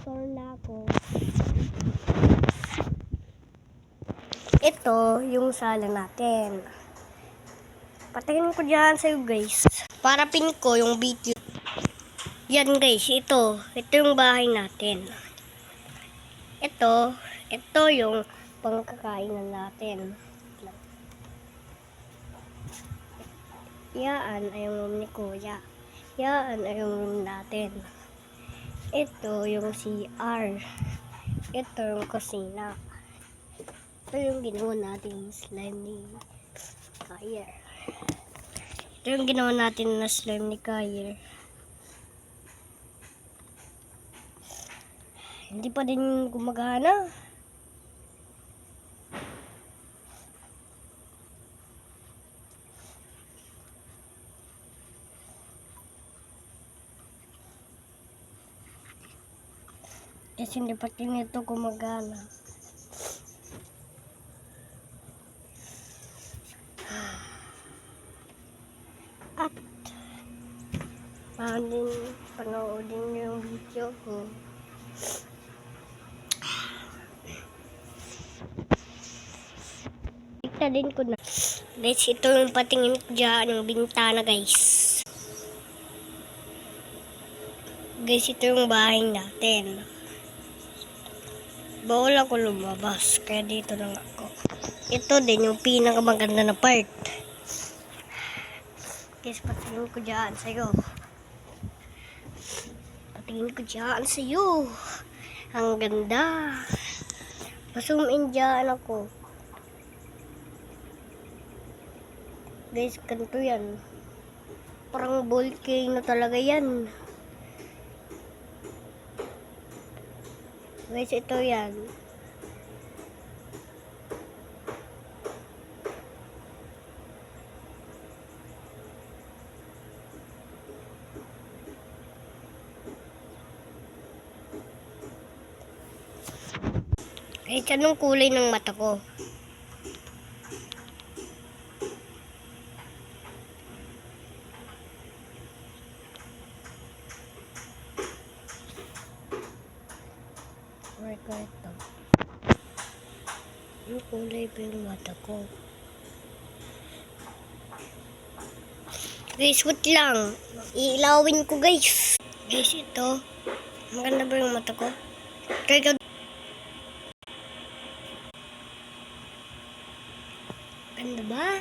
motor na ako. Ito yung sala natin. Patayin ko dyan sa'yo guys. Para pin ko yung video. Yan guys, ito yung bahay natin. Ito yung pangkakainan natin. Yan ay yung room ni Kuya. Yan ay yung room natin. Ito yung CR. Ito yung kusina. Ito yung ginawa natin slime ni Kyer. Ito yung ginawa natin na slime ni Kyer. Hindi pa din gumagana. Kasi hindi pa din ito gumagana. At panoodin niyo yung video ko. Tignan din ko na. Guys, ito yung patingin ko dyan, yung bintana guys. Guys, ito yung bahay natin. Bawal ako lumabas, kaya dito lang ako. Ito din yung pinakamaganda na part. Guys, patingin ko dyan sa'yo. Patingin ko dyan sa'yo. Ang ganda. Zoom in dyan ako. Guys, ganito yan. Parang volcano talaga yan. Guys, ito yan. Guys, anong kulay ng mata ko? Ito. Yung kulay pa yung mata ko. Guys, wait lang. Iilawin ko guys. Guys, ito. Maganda ba yung mata ko? Ganda ba?